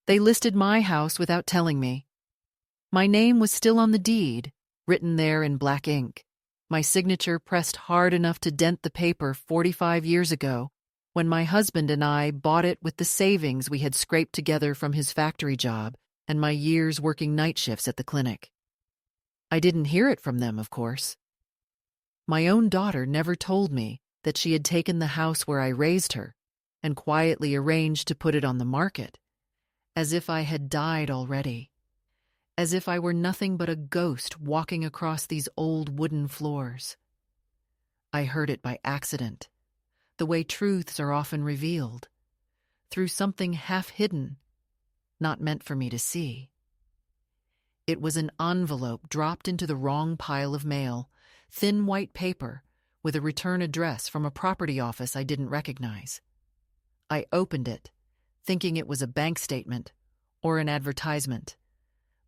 They listed my house without telling me. My name was still on the deed, written there in black ink. My signature pressed hard enough to dent the paper 45 years ago, when my husband and I bought it with the savings we had scraped together from his factory job and my years working night shifts at the clinic. I didn't hear it from them, of course. My own daughter never told me that she had taken the house where I raised her and quietly arranged to put it on the market, as if I had died already, as if I were nothing but a ghost walking across these old wooden floors. I heard it by accident, the way truths are often revealed, through something half-hidden, not meant for me to see. It was an envelope dropped into the wrong pile of mail, thin white paper, with a return address from a property office I didn't recognize. I opened it, thinking it was a bank statement or an advertisement,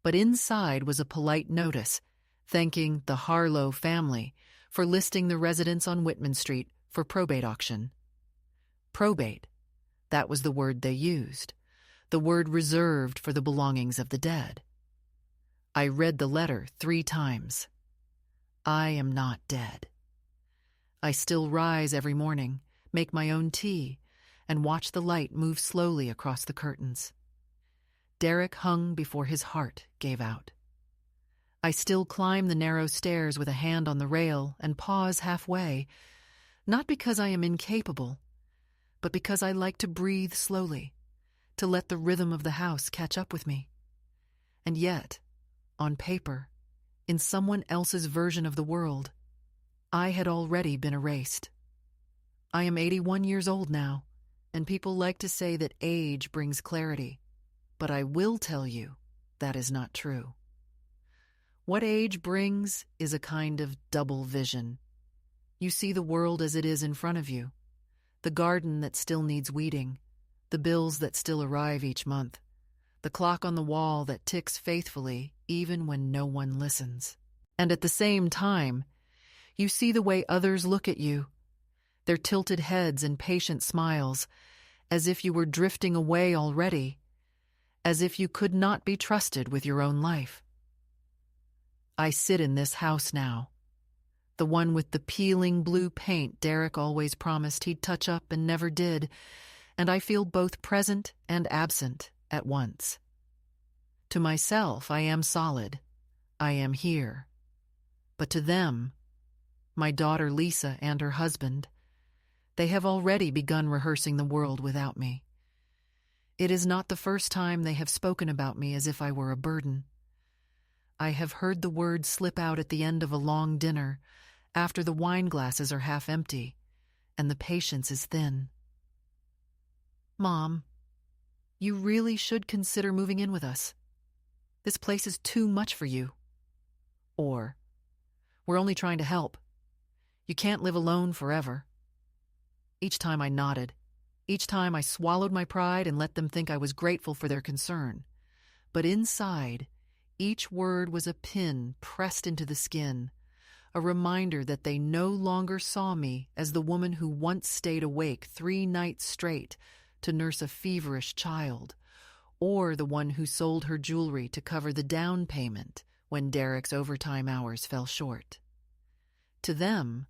but inside was a polite notice thanking the Harlow family for listing the residence on Whitman Street for probate auction. Probate, that was the word they used, the word reserved for the belongings of the dead. I read the letter 3 times. I am not dead. I still rise every morning, make my own tea, and watch the light move slowly across the curtains. Derek hung before his heart gave out. I still climb the narrow stairs with a hand on the rail and pause halfway, not because I am incapable, but because I like to breathe slowly, to let the rhythm of the house catch up with me. And yet, on paper, in someone else's version of the world, I had already been erased. I am 81 years old now, and people like to say that age brings clarity, but I will tell you that is not true. What age brings is a kind of double vision. You see the world as it is in front of you, the garden that still needs weeding, the bills that still arrive each month, the clock on the wall that ticks faithfully even when no one listens. And at the same time, you see the way others look at you, their tilted heads and patient smiles, as if you were drifting away already, as if you could not be trusted with your own life. I sit in this house now, the one with the peeling blue paint Derek always promised he'd touch up and never did, and I feel both present and absent at once. To myself, I am solid. I am here. But to them, my daughter Lisa and her husband, they have already begun rehearsing the world without me. It is not the first time they have spoken about me as if I were a burden. I have heard the words slip out at the end of a long dinner, after the wine glasses are half empty, and the patience is thin. Mom, you really should consider moving in with us. This place is too much for you. Or, we're only trying to help. You can't live alone forever. Each time I nodded. Each time I swallowed my pride and let them think I was grateful for their concern. But inside, each word was a pin pressed into the skin, a reminder that they no longer saw me as the woman who once stayed awake 3 nights straight to nurse a feverish child, or the one who sold her jewelry to cover the down payment when Derek's overtime hours fell short. To them,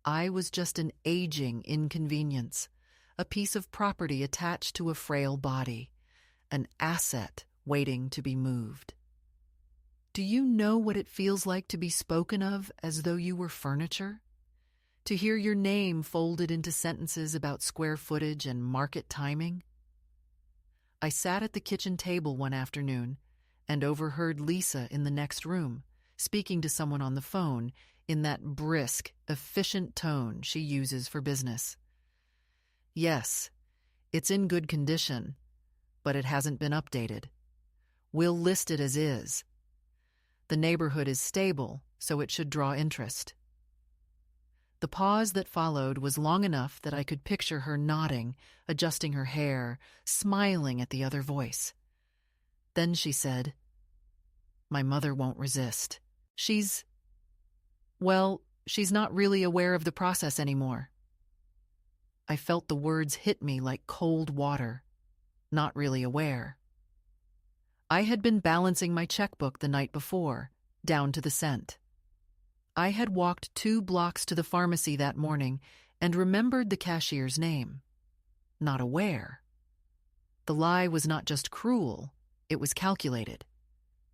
I was just an aging inconvenience, a piece of property attached to a frail body, an asset waiting to be moved. Do you know what it feels like to be spoken of as though you were furniture? To hear your name folded into sentences about square footage and market timing? I sat at the kitchen table one afternoon and overheard Lisa in the next room, speaking to someone on the phone in that brisk, efficient tone she uses for business. Yes, it's in good condition, but it hasn't been updated. We'll list it as is. The neighborhood is stable, so it should draw interest. The pause that followed was long enough that I could picture her nodding, adjusting her hair, smiling at the other voice. Then she said, "My mother won't resist. She's not really aware of the process anymore." I felt the words hit me like cold water. Not really aware. I had been balancing my checkbook the night before, down to the cent. I had walked 2 blocks to the pharmacy that morning and remembered the cashier's name. Not aware. The lie was not just cruel, it was calculated.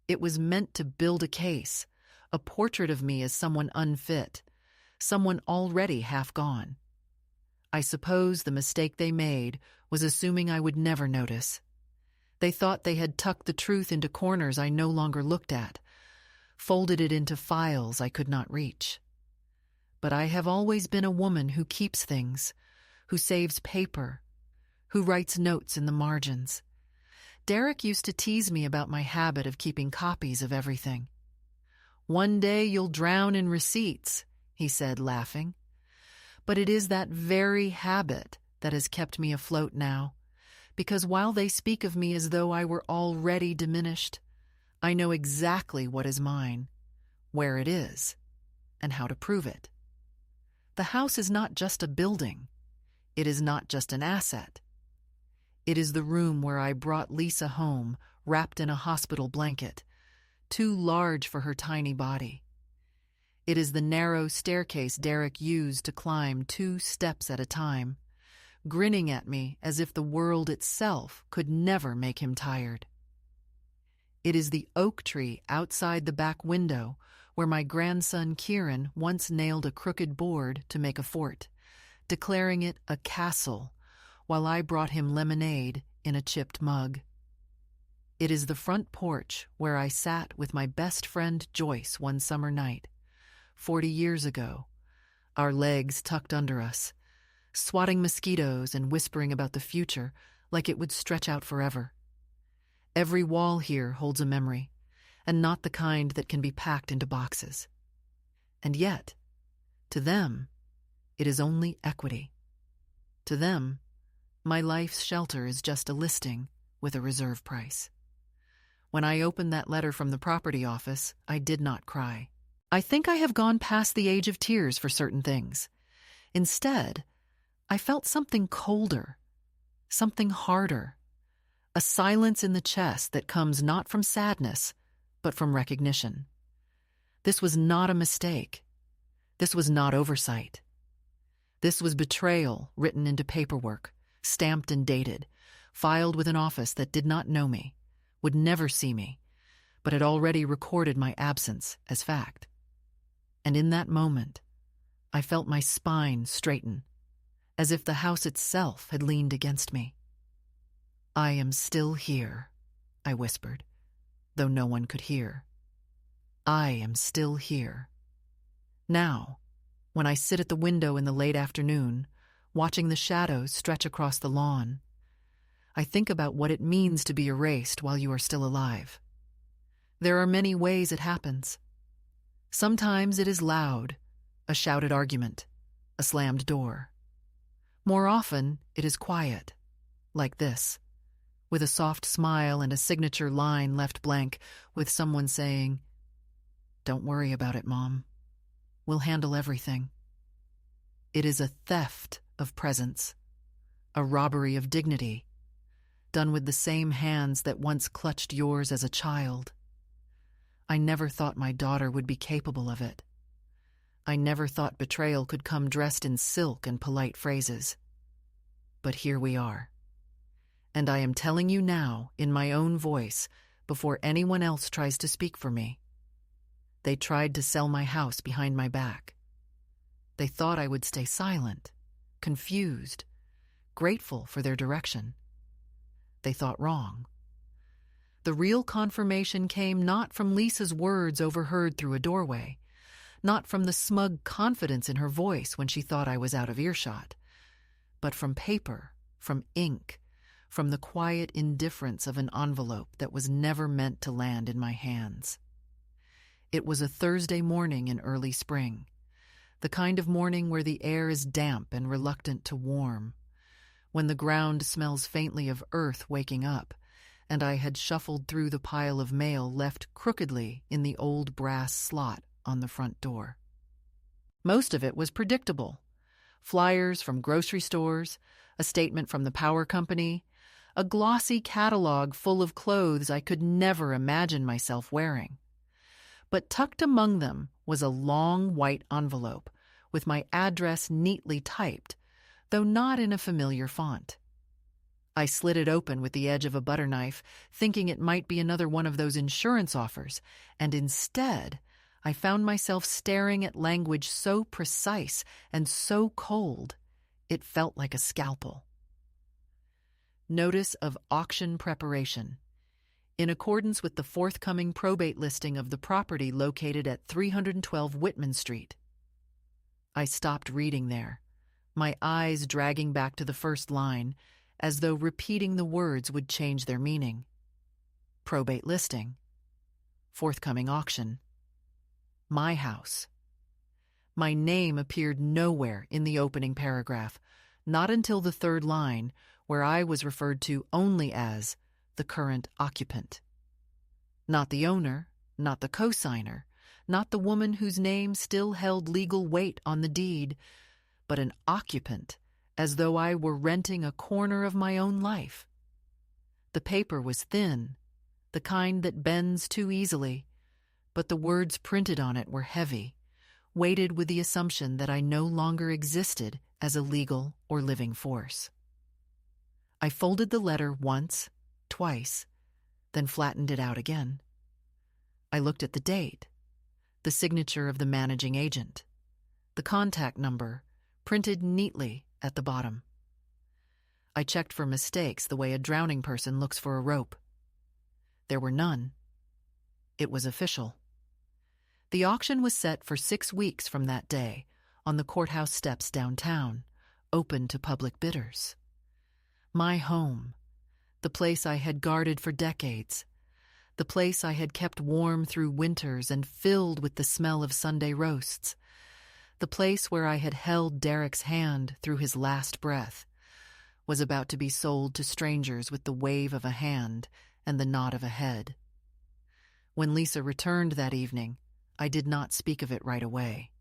It was meant to build a case, a portrait of me as someone unfit, someone already half gone. I suppose the mistake they made was assuming I would never notice. They thought they had tucked the truth into corners I no longer looked at, folded it into files I could not reach. But I have always been a woman who keeps things, who saves paper, who writes notes in the margins. Derek used to tease me about my habit of keeping copies of everything. "One day you'll drown in receipts," he said, laughing. But it is that very habit that has kept me afloat now, because while they speak of me as though I were already diminished, I know exactly what is mine, where it is, and how to prove it. The house is not just a building. It is not just an asset. It is the room where I brought Lisa home, wrapped in a hospital blanket, too large for her tiny body. It is the narrow staircase Derek used to climb 2 steps at a time, grinning at me as if the world itself could never make him tired. It is the oak tree outside the back window where my grandson Kieran once nailed a crooked board to make a fort, declaring it a castle, while I brought him lemonade in a chipped mug. It is the front porch where I sat with my best friend Joyce one summer night, 40 years ago, our legs tucked under us, swatting mosquitoes and whispering about the future like it would stretch out forever. Every wall here holds a memory, and not the kind that can be packed into boxes. And yet, to them, it is only equity. To them, my life's shelter is just a listing with a reserve price. When I opened that letter from the property office, I did not cry. I think I have gone past the age of tears for certain things. Instead, I felt something colder, something harder, a silence in the chest that comes not from sadness, but from recognition. This was not a mistake. This was not oversight. This was betrayal written into paperwork, stamped and dated, filed with an office that did not know me, would never see me, but had already recorded my absence as fact. And in that moment, I felt my spine straighten, as if the house itself had leaned against me. "I am still here," I whispered, though no one could hear. "I am still here." Now, when I sit at the window in the late afternoon, watching the shadows stretch across the lawn, I think about what it means to be erased while you are still alive. There are many ways it happens. Sometimes it is loud, a shouted argument, a slammed door. More often, it is quiet, like this, with a soft smile and a signature line left blank with someone saying, "Don't worry about it, Mom. We'll handle everything." It is a theft of presence, a robbery of dignity, done with the same hands that once clutched yours as a child. I never thought my daughter would be capable of it. I never thought betrayal could come dressed in silk and polite phrases. But here we are. And I am telling you now, in my own voice, before anyone else tries to speak for me. They tried to sell my house behind my back. They thought I would stay silent, confused, grateful for their direction. They thought wrong. The real confirmation came not from Lisa's words overheard through a doorway, not from the smug confidence in her voice when she thought I was out of earshot, but from paper, from ink, from the quiet indifference of an envelope that was never meant to land in my hands. It was a Thursday morning in early spring, the kind of morning where the air is damp and reluctant to warm, when the ground smells faintly of earth waking up, and I had shuffled through the pile of mail left crookedly in the old brass slot on the front door. Most of it was predictable. Flyers from grocery stores, a statement from the power company, a glossy catalog full of clothes I could never imagine myself wearing. But tucked among them was a long white envelope with my address neatly typed, though not in a familiar font. I slid it open with the edge of a butter knife, thinking it might be another one of those insurance offers, and instead, I found myself staring at language so precise and so cold, it felt like a scalpel. Notice of auction preparation. In accordance with the forthcoming probate listing of the property located at 312 Whitman Street. I stopped reading there, my eyes dragging back to the first line, as though repeating the words would change their meaning. Probate listing. Forthcoming auction. My house. My name appeared nowhere in the opening paragraph, not until the third line, where I was referred to only as the current occupant. Not the owner, not the co-signer, not the woman whose name still held legal weight on the deed, but an occupant, as though I were renting a corner of my own life. The paper was thin, the kind that bends too easily, but the words printed on it were heavy, weighted with the assumption that I no longer existed as a legal or living force. I folded the letter once, twice, then flattened it out again. I looked at the date, the signature of the managing agent, the contact number, printed neatly at the bottom. I checked for mistakes the way a drowning person looks for a rope. There were none. It was official. The auction was set for 6 weeks from that day, on the courthouse steps downtown, open to public bidders. My home, the place I had guarded for decades, the place I had kept warm through winters and filled with the smell of Sunday roasts, the place where I had held Derek's hand through his last breath, was about to be sold to strangers with the wave of a hand and the nod of a head. When Lisa returned that evening, I did not speak of it right away.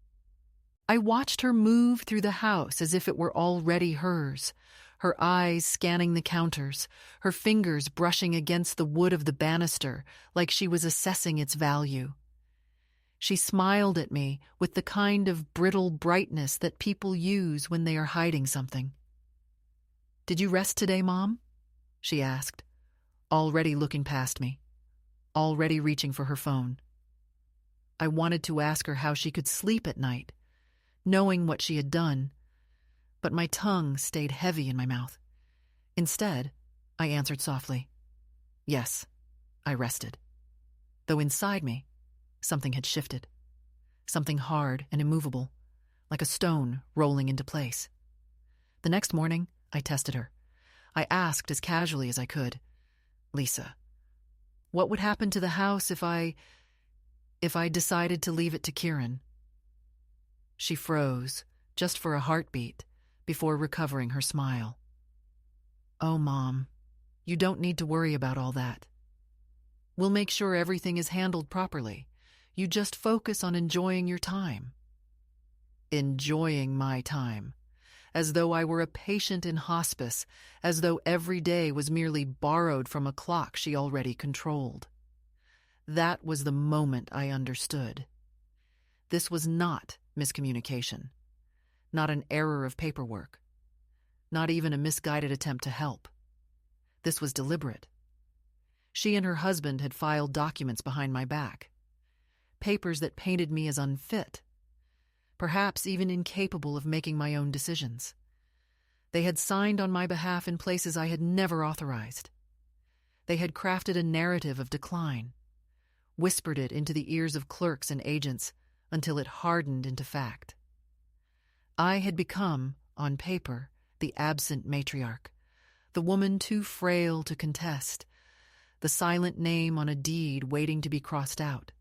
I watched her move through the house as if it were already hers, her eyes scanning the counters, her fingers brushing against the wood of the banister like she was assessing its value. She smiled at me with the kind of brittle brightness that people use when they are hiding something. "Did you rest today, Mom?" she asked, already looking past me, already reaching for her phone. I wanted to ask her how she could sleep at night, knowing what she had done, but my tongue stayed heavy in my mouth. Instead, I answered softly, "Yes, I rested." Though inside me, something had shifted. Something hard and immovable, like a stone rolling into place. The next morning, I tested her. I asked as casually as I could, "Lisa, what would happen to the house if I decided to leave it to Kieran?" She froze, just for a heartbeat, before recovering her smile. "Oh, Mom, you don't need to worry about all that. We'll make sure everything is handled properly. You just focus on enjoying your time." Enjoying my time, as though I were a patient in hospice, as though every day was merely borrowed from a clock she already controlled. That was the moment I understood. This was not miscommunication, not an error of paperwork, not even a misguided attempt to help. This was deliberate. She and her husband had filed documents behind my back, papers that painted me as unfit, perhaps even incapable of making my own decisions. They had signed on my behalf in places I had never authorized. They had crafted a narrative of decline, whispered it into the ears of clerks and agents until it hardened into fact. I had become, on paper, the absent matriarch, the woman too frail to contest, the silent name on a deed waiting to be crossed out.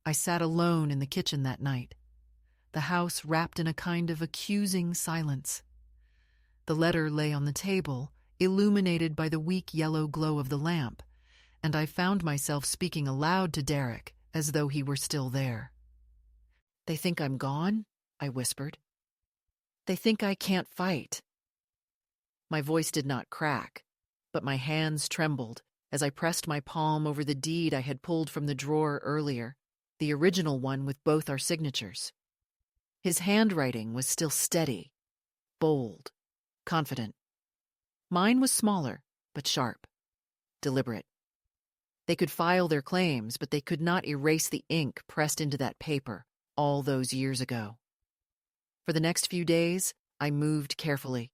I sat alone in the kitchen that night, the house wrapped in a kind of accusing silence. The letter lay on the table, illuminated by the weak yellow glow of the lamp, and I found myself speaking aloud to Derek as though he were still there. "They think I'm gone?" I whispered. "They think I can't fight." My voice did not crack, but my hands trembled as I pressed my palm over the deed I had pulled from the drawer earlier, the original one with both our signatures. His handwriting was still steady, bold, confident. Mine was smaller, but sharp, deliberate. They could file their claims, but they could not erase the ink pressed into that paper all those years ago. For the next few days, I moved carefully,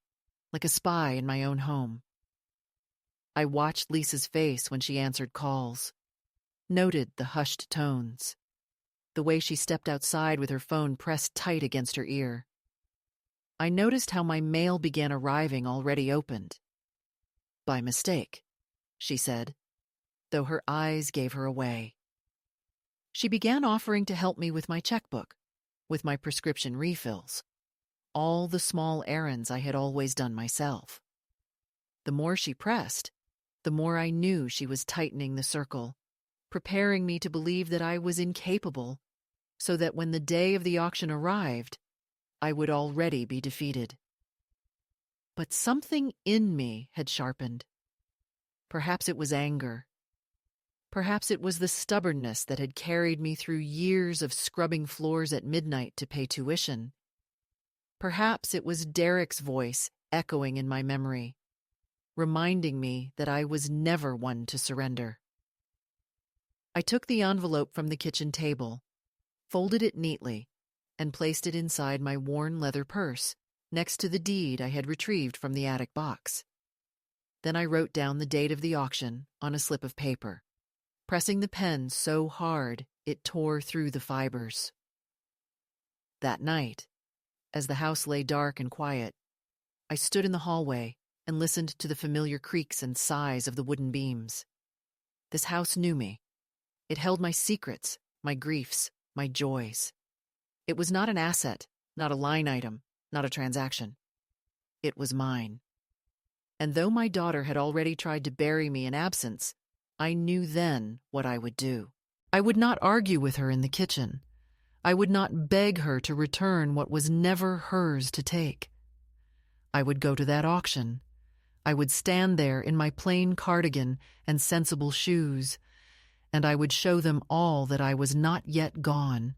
like a spy in my own home. I watched Lisa's face when she answered calls, noted the hushed tones, the way she stepped outside with her phone pressed tight against her ear. I noticed how my mail began arriving already opened. By mistake, she said, though her eyes gave her away. She began offering to help me with my checkbook, with my prescription refills, all the small errands I had always done myself. The more she pressed, the more I knew she was tightening the circle, preparing me to believe that I was incapable, so that when the day of the auction arrived, I would already be defeated. But something in me had sharpened. Perhaps it was anger. Perhaps it was the stubbornness that had carried me through years of scrubbing floors at midnight to pay tuition. Perhaps it was Derek's voice echoing in my memory, reminding me that I was never one to surrender. I took the envelope from the kitchen table, folded it neatly, and placed it inside my worn leather purse, next to the deed I had retrieved from the attic box. Then I wrote down the date of the auction on a slip of paper, pressing the pen so hard it tore through the fibers. That night, as the house lay dark and quiet, I stood in the hallway and listened to the familiar creaks and sighs of the wooden beams. This house knew me. It held my secrets, my griefs, my joys. It was not an asset, not a line item, not a transaction. It was mine. And though my daughter had already tried to bury me in absence, I knew then what I would do. I would not argue with her in the kitchen. I would not beg her to return what was never hers to take. I would go to that auction. I would stand there in my plain cardigan and sensible shoes, and I would show them all that I was not yet gone,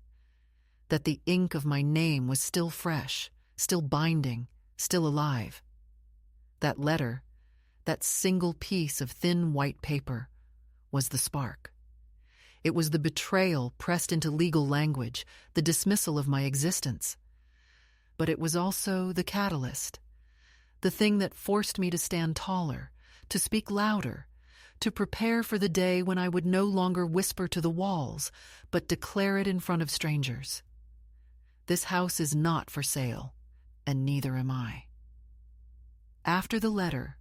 that the ink of my name was still fresh, still binding, still alive. That letter, that single piece of thin white paper, was the spark. It was the betrayal pressed into legal language, the dismissal of my existence. But it was also the catalyst, the thing that forced me to stand taller, to speak louder, to prepare for the day when I would no longer whisper to the walls, but declare it in front of strangers. This house is not for sale, and neither am I. After the letter,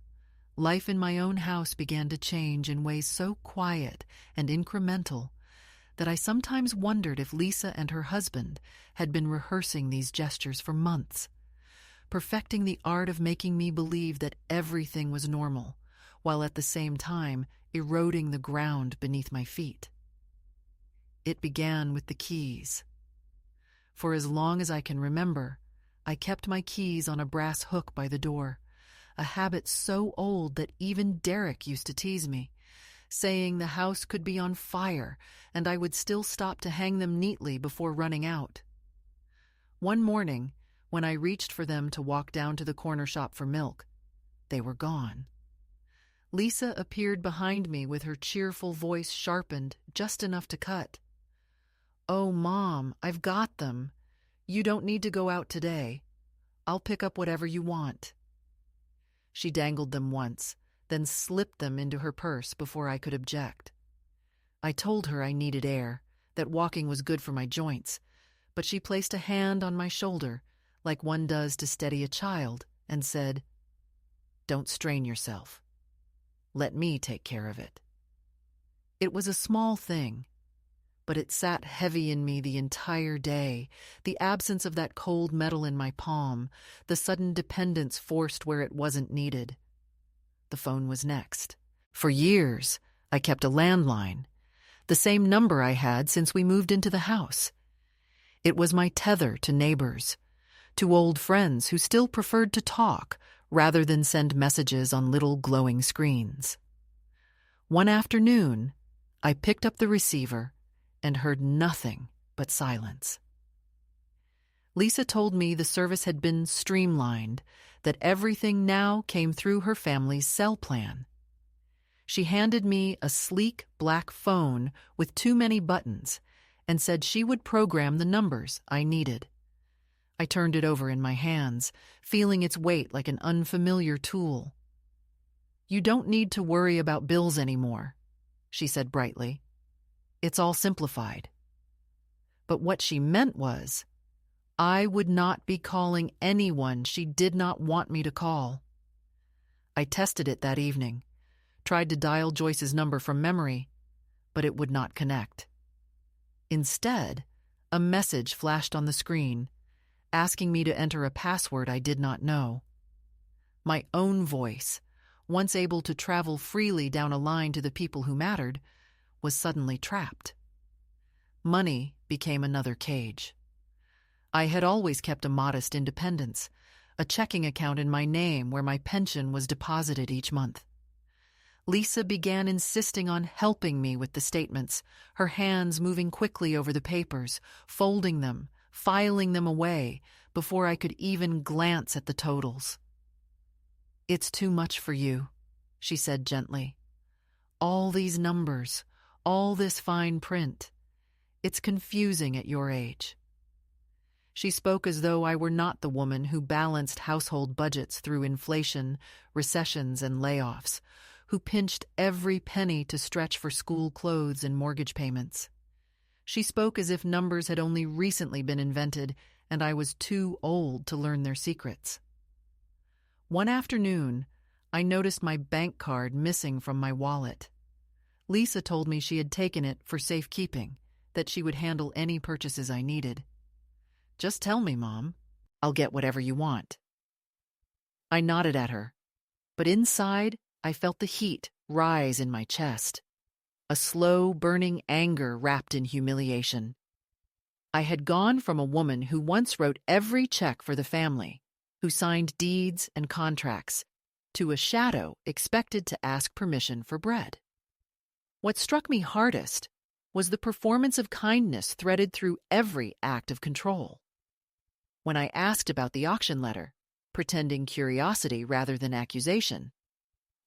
life in my own house began to change in ways so quiet and incremental that I sometimes wondered if Lisa and her husband had been rehearsing these gestures for months, perfecting the art of making me believe that everything was normal, while at the same time eroding the ground beneath my feet. It began with the keys. For as long as I can remember, I kept my keys on a brass hook by the door, a habit so old that even Derek used to tease me, saying the house could be on fire and I would still stop to hang them neatly before running out. One morning, when I reached for them to walk down to the corner shop for milk, they were gone. Lisa appeared behind me with her cheerful voice sharpened just enough to cut. "Oh, Mom, I've got them. You don't need to go out today. I'll pick up whatever you want." She dangled them once, then slipped them into her purse before I could object. I told her I needed air, that walking was good for my joints, but she placed a hand on my shoulder, like one does to steady a child, and said, "Don't strain yourself. Let me take care of it." It was a small thing, but it sat heavy in me the entire day, the absence of that cold metal in my palm, the sudden dependence forced where it wasn't needed. The phone was next. For years, I kept a landline, the same number I had since we moved into the house. It was my tether to neighbors, to old friends who still preferred to talk rather than send messages on little glowing screens. One afternoon, I picked up the receiver and heard nothing but silence. Lisa told me the service had been streamlined, that everything now came through her family's cell plan. She handed me a sleek black phone with too many buttons and said she would program the numbers I needed. I turned it over in my hands, feeling its weight like an unfamiliar tool. "You don't need to worry about bills anymore," she said brightly. "It's all simplified." But what she meant was, I would not be calling anyone she did not want me to call. I tested it that evening, tried to dial Joyce's number from memory, but it would not connect. Instead, a message flashed on the screen, asking me to enter a password I did not know. My own voice, once able to travel freely down a line to the people who mattered, was suddenly trapped. Money became another cage. I had always kept a modest independence, a checking account in my name where my pension was deposited each month. Lisa began insisting on helping me with the statements, her hands moving quickly over the papers, folding them, filing them away, before I could even glance at the totals. "It's too much for you," she said gently. "All these numbers, all this fine print. It's confusing at your age." She spoke as though I were not the woman who balanced household budgets through inflation, recessions, and layoffs, who pinched every penny to stretch for school clothes and mortgage payments. She spoke as if numbers had only recently been invented and I was too old to learn their secrets. One afternoon, I noticed my bank card missing from my wallet. Lisa told me she had taken it for safekeeping, that she would handle any purchases I needed. "Just tell me, Mom. I'll get whatever you want." I nodded at her, but inside I felt the heat rise in my chest, a slow, burning anger wrapped in humiliation. I had gone from a woman who once wrote every check for the family, who signed deeds and contracts, to a shadow expected to ask permission for bread. What struck me hardest was the performance of kindness threaded through every act of control. When I asked about the auction letter, pretending curiosity rather than accusation,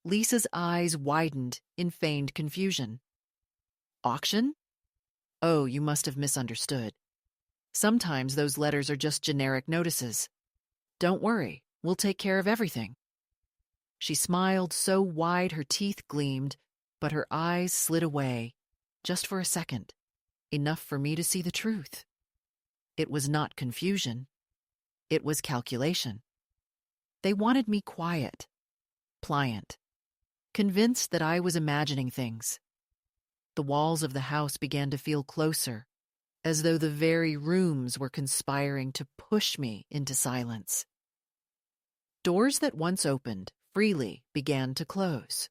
Lisa's eyes widened in feigned confusion. "Auction? Oh, you must have misunderstood. Sometimes those letters are just generic notices. Don't worry, we'll take care of everything." She smiled so wide her teeth gleamed, but her eyes slid away, just for a second, enough for me to see the truth. It was not confusion. It was calculation. They wanted me quiet, pliant, convinced that I was imagining things. The walls of the house began to feel closer, as though the very rooms were conspiring to push me into silence. Doors that once opened freely began to close.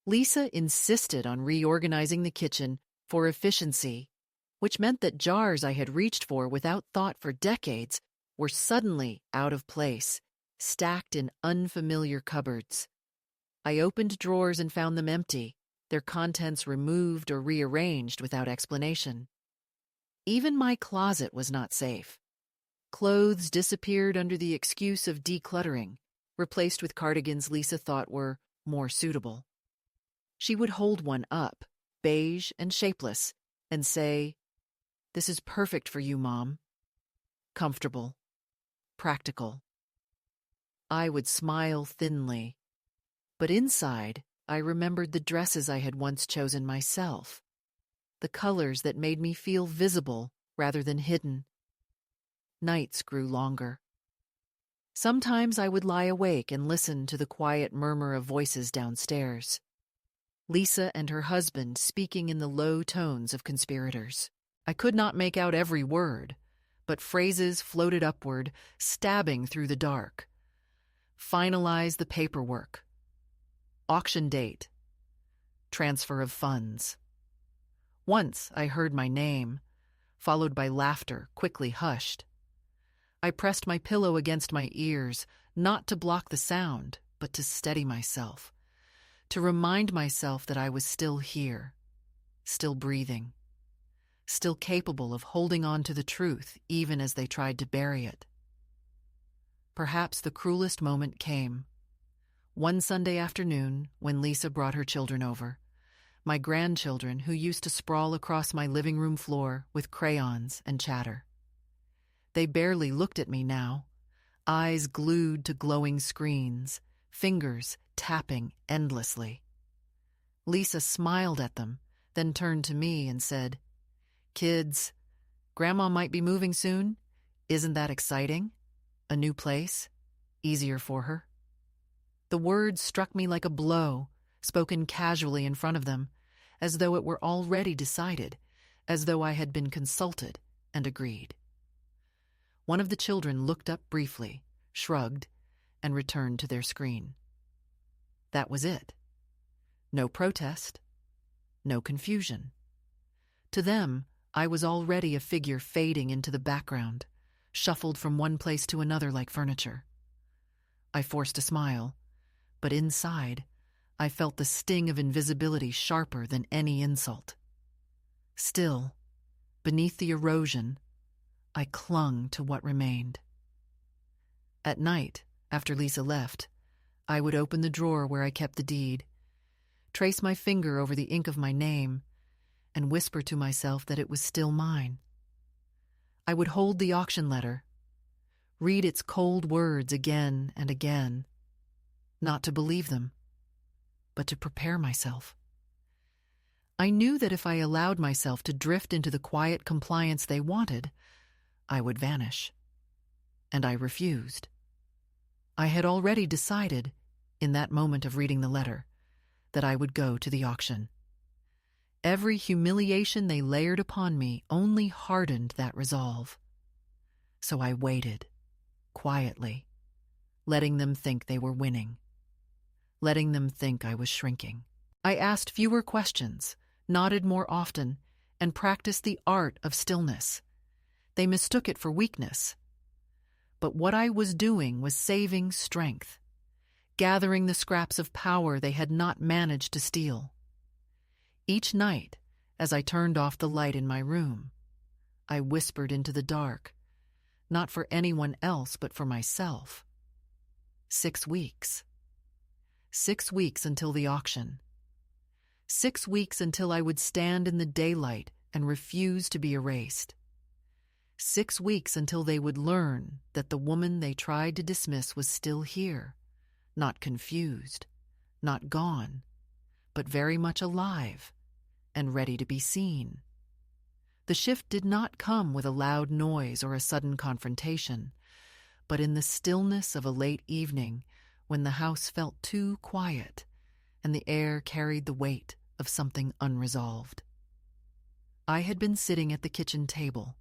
Lisa insisted on reorganizing the kitchen for efficiency, which meant that jars I had reached for without thought for decades were suddenly out of place, stacked in unfamiliar cupboards. I opened drawers and found them empty, their contents removed or rearranged without explanation. Even my closet was not safe. Clothes disappeared under the excuse of decluttering, replaced with cardigans Lisa thought were more suitable. She would hold one up, beige and shapeless, and say, "This is perfect for you, Mom. Comfortable. Practical." I would smile thinly, but inside I remembered the dresses I had once chosen myself, the colors that made me feel visible rather than hidden. Nights grew longer. Sometimes I would lie awake and listen to the quiet murmur of voices downstairs. Lisa and her husband speaking in the low tones of conspirators. I could not make out every word, but phrases floated upward, stabbing through the dark. Finalize the paperwork. Auction date. Transfer of funds. Once I heard my name, followed by laughter quickly hushed. I pressed my pillow against my ears, not to block the sound, but to steady myself, to remind myself that I was still here, still breathing, still capable of holding on to the truth even as they tried to bury it. Perhaps the cruelest moment came. One Sunday afternoon, when Lisa brought her children over, my grandchildren who used to sprawl across my living room floor with crayons and chatter. They barely looked at me now, eyes glued to glowing screens, fingers tapping endlessly. Lisa smiled at them, then turned to me and said, "Kids, Grandma might be moving soon. Isn't that exciting? A new place, easier for her." The words struck me like a blow, spoken casually in front of them, as though it were already decided, as though I had been consulted and agreed. One of the children looked up briefly, shrugged, and returned to their screen. That was it. No protest, no confusion. To them, I was already a figure fading into the background, shuffled from one place to another like furniture. I forced a smile, but inside, I felt the sting of invisibility sharper than any insult. Still, beneath the erosion, I clung to what remained. At night, after Lisa left, I would open the drawer where I kept the deed, trace my finger over the ink of my name, and whisper to myself that it was still mine. I would hold the auction letter, read its cold words again and again, not to believe them, but to prepare myself. I knew that if I allowed myself to drift into the quiet compliance they wanted, I would vanish. And I refused. I had already decided, in that moment of reading the letter, that I would go to the auction. Every humiliation they layered upon me only hardened that resolve. So I waited, quietly, letting them think they were winning, letting them think I was shrinking. I asked fewer questions, nodded more often, and practiced the art of stillness. They mistook it for weakness. But what I was doing was saving strength, gathering the scraps of power they had not managed to steal. Each night, as I turned off the light in my room, I whispered into the dark, not for anyone else but for myself. 6 weeks. 6 weeks until the auction. 6 weeks until I would stand in the daylight and refuse to be erased. 6 weeks until they would learn that the woman they tried to dismiss was still here, not confused, not gone, but very much alive and ready to be seen. The shift did not come with a loud noise or a sudden confrontation, but in the stillness of a late evening when the house felt too quiet and the air carried the weight of something unresolved. I had been sitting at the kitchen table,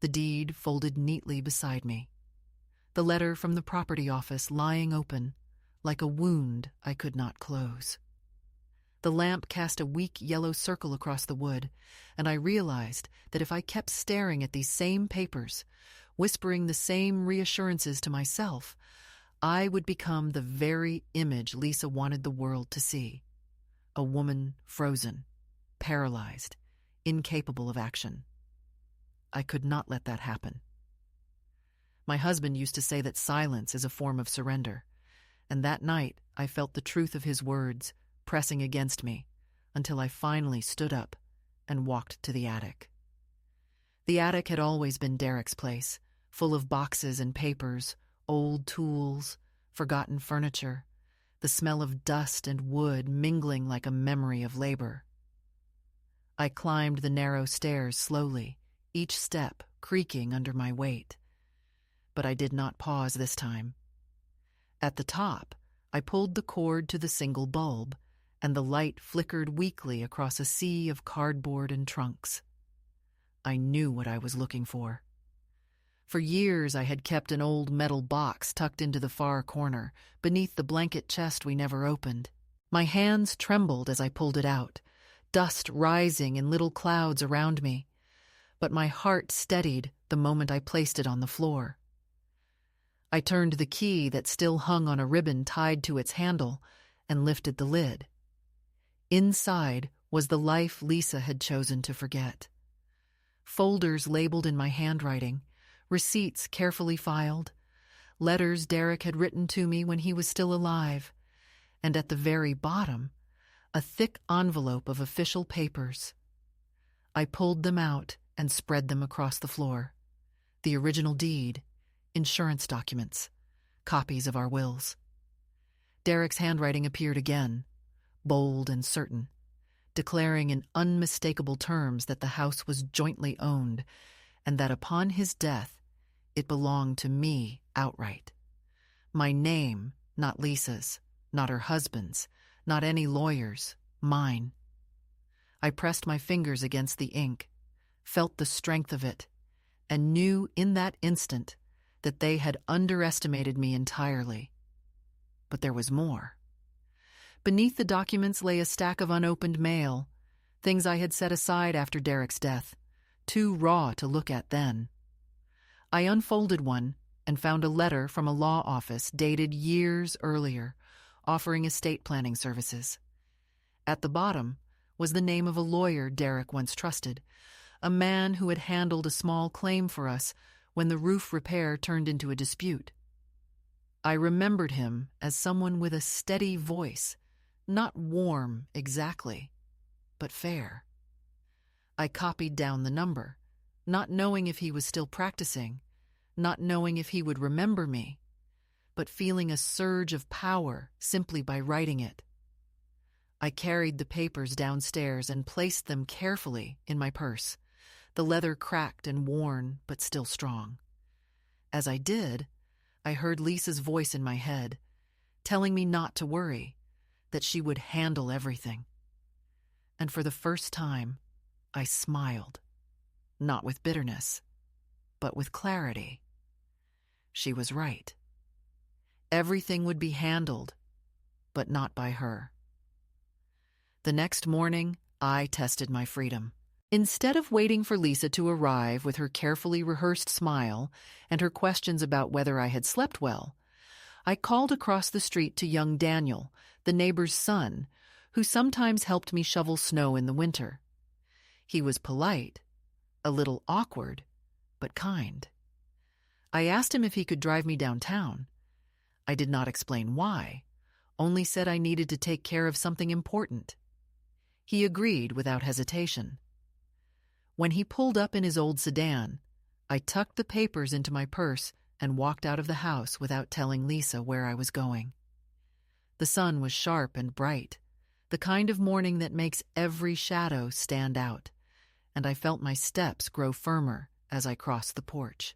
the deed folded neatly beside me, the letter from the property office lying open, like a wound I could not close. The lamp cast a weak yellow circle across the wood, and I realized that if I kept staring at these same papers, whispering the same reassurances to myself, I would become the very image Lisa wanted the world to see. A woman frozen, paralyzed, incapable of action. I could not let that happen. My husband used to say that silence is a form of surrender, and that night I felt the truth of his words pressing against me until I finally stood up and walked to the attic. The attic had always been Derek's place, full of boxes and papers, old tools, forgotten furniture, the smell of dust and wood mingling like a memory of labor. I climbed the narrow stairs slowly, each step creaking under my weight. But I did not pause this time. At the top, I pulled the cord to the single bulb, and the light flickered weakly across a sea of cardboard and trunks. I knew what I was looking for. For years I had kept an old metal box tucked into the far corner, beneath the blanket chest we never opened. My hands trembled as I pulled it out, dust rising in little clouds around me, but my heart steadied the moment I placed it on the floor. I turned the key that still hung on a ribbon tied to its handle and lifted the lid. Inside was the life Lisa had chosen to forget. Folders labeled in my handwriting, receipts carefully filed, letters Derek had written to me when he was still alive, and at the very bottom, a thick envelope of official papers. I pulled them out and spread them across the floor. The original deed, insurance documents, copies of our wills. Derek's handwriting appeared again, bold and certain, declaring in unmistakable terms that the house was jointly owned and that upon his death it belonged to me outright. My name, not Lisa's, not her husband's, not any lawyer's, mine. I pressed my fingers against the ink, felt the strength of it, and knew in that instant that they had underestimated me entirely. But there was more. Beneath the documents lay a stack of unopened mail, things I had set aside after Derek's death, too raw to look at then. I unfolded one and found a letter from a law office dated years earlier, offering estate planning services. At the bottom was the name of a lawyer Derek once trusted, a man who had handled a small claim for us when the roof repair turned into a dispute. I remembered him as someone with a steady voice, not warm exactly, but fair. I copied down the number, not knowing if he was still practicing, not knowing if he would remember me, but feeling a surge of power simply by writing it. I carried the papers downstairs and placed them carefully in my purse, the leather cracked and worn but still strong. As I did, I heard Lisa's voice in my head, telling me not to worry, that she would handle everything. And for the first time, I smiled, not with bitterness, but with clarity. She was right. Everything would be handled, but not by her. The next morning, I tested my freedom. Instead of waiting for Lisa to arrive with her carefully rehearsed smile and her questions about whether I had slept well, I called across the street to young Daniel, the neighbor's son, who sometimes helped me shovel snow in the winter. He was polite, a little awkward, but kind. I asked him if he could drive me downtown. I did not explain why, only said I needed to take care of something important. He agreed without hesitation. When he pulled up in his old sedan, I tucked the papers into my purse and walked out of the house without telling Lisa where I was going. The sun was sharp and bright, the kind of morning that makes every shadow stand out, and I felt my steps grow firmer as I crossed the porch.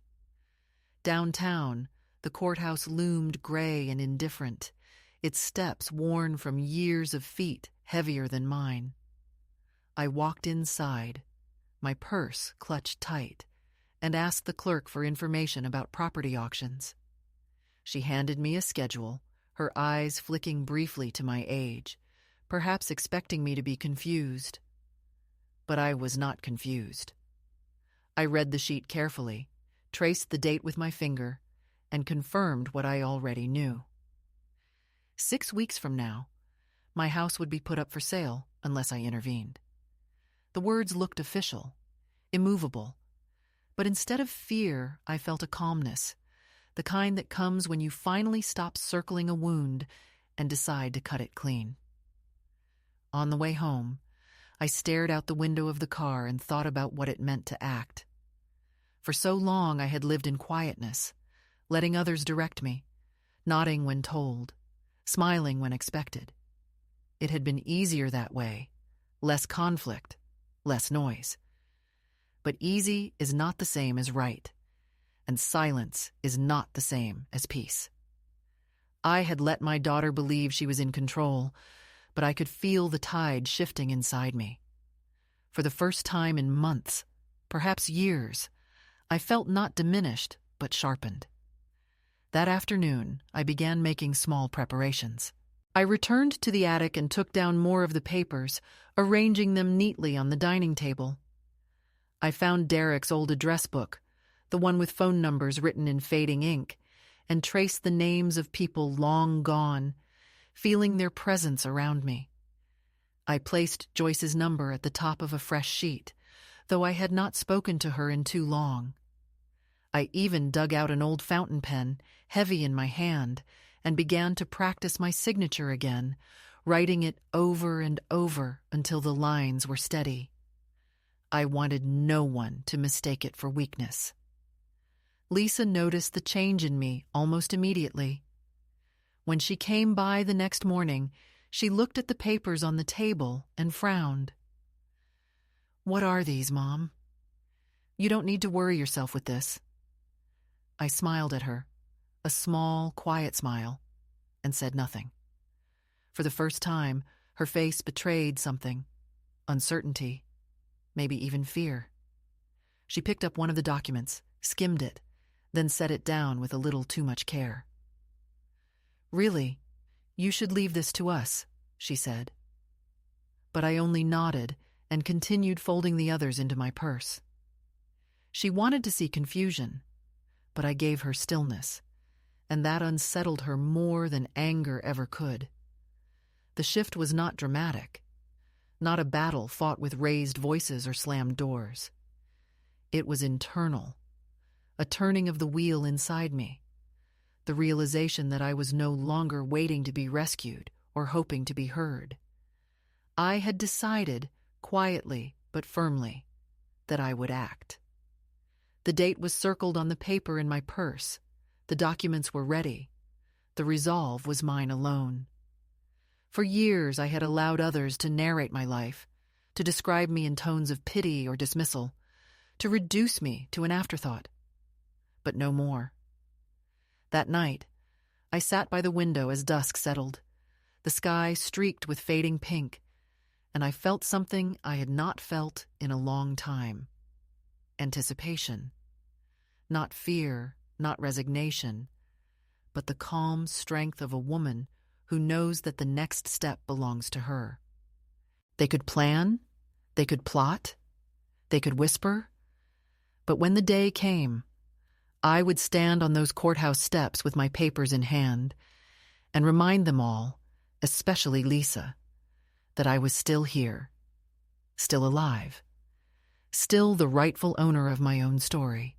Downtown, the courthouse loomed gray and indifferent, its steps worn from years of feet heavier than mine. I walked inside, my purse clutched tight, and asked the clerk for information about property auctions. She handed me a schedule, her eyes flicking briefly to my age, perhaps expecting me to be confused. But I was not confused. I read the sheet carefully, traced the date with my finger, and confirmed what I already knew. 6 weeks from now, my house would be put up for sale unless I intervened. The words looked official, immovable, but instead of fear, I felt a calmness, the kind that comes when you finally stop circling a wound and decide to cut it clean. On the way home, I stared out the window of the car and thought about what it meant to act. For so long I had lived in quietness, letting others direct me, nodding when told, smiling when expected. It had been easier that way, less conflict, less noise. But easy is not the same as right, and silence is not the same as peace. I had let my daughter believe she was in control, but I could feel the tide shifting inside me. For the first time in months, perhaps years, I felt not diminished, but sharpened. That afternoon, I began making small preparations. I returned to the attic and took down more of the papers, arranging them neatly on the dining table. I found Derek's old address book, the one with phone numbers written in fading ink, and traced the names of people long gone, feeling their presence around me. I placed Joyce's number at the top of a fresh sheet, though I had not spoken to her in too long. I even dug out an old fountain pen, heavy in my hand, and began to practice my signature again, writing it over and over until the lines were steady. I wanted no one to mistake it for weakness. Lisa noticed the change in me almost immediately. When she came by the next morning, she looked at the papers on the table and frowned. "What are these, Mom? You don't need to worry yourself with this." I smiled at her, a small, quiet smile, and said nothing. For the first time, her face betrayed something, uncertainty, maybe even fear. She picked up one of the documents, skimmed it, then set it down with a little too much care. "Really, you should leave this to us," she said. But I only nodded and continued folding the others into my purse. She wanted to see confusion, but I gave her stillness, and that unsettled her more than anger ever could. The shift was not dramatic, not a battle fought with raised voices or slammed doors. It was internal, a turning of the wheel inside me, the realization that I was no longer waiting to be rescued or hoping to be heard. I had decided, quietly but firmly, that I would act. The date was circled on the paper in my purse. The documents were ready. The resolve was mine alone. For years I had allowed others to narrate my life, to describe me in tones of pity or dismissal, to reduce me to an afterthought. But no more. That night, I sat by the window as dusk settled, the sky streaked with fading pink, and I felt something I had not felt in a long time. Anticipation. Not fear, not resignation, but the calm strength of a woman who knows that the next step belongs to her. They could plan, they could plot, they could whisper, but when the day came, I would stand on those courthouse steps with my papers in hand and remind them all, especially Lisa, that I was still here, still alive, still the rightful owner of my own story.